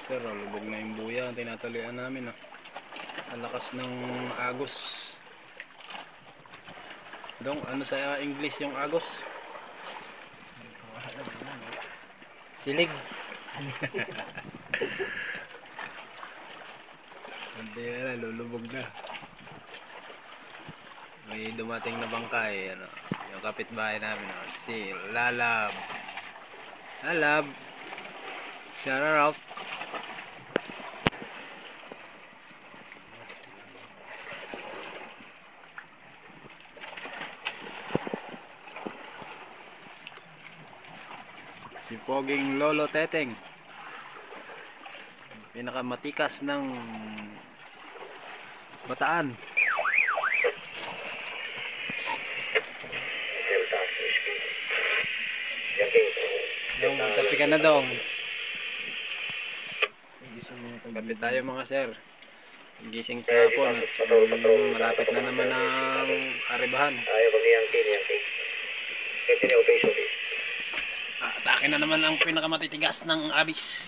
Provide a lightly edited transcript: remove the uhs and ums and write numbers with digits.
sir, lubog na yung buya ang tinatalian namin. Ang lakas ng agos. Dong, ano sa English yung agos? Silig. Hindi na, lulubog na. May dumating na bangkay, ano, yung kapitbahay namin, si Lalab. Lalab, shout out. Si Poging Lolo Teteng, pinakamatikas ng Bataan. Dong, magkape ka na dong. Kapit tayo mga sir. Gising sa hapon at malapit na naman ang karibahan. Atake na naman ang pinakamatitigas ng abis.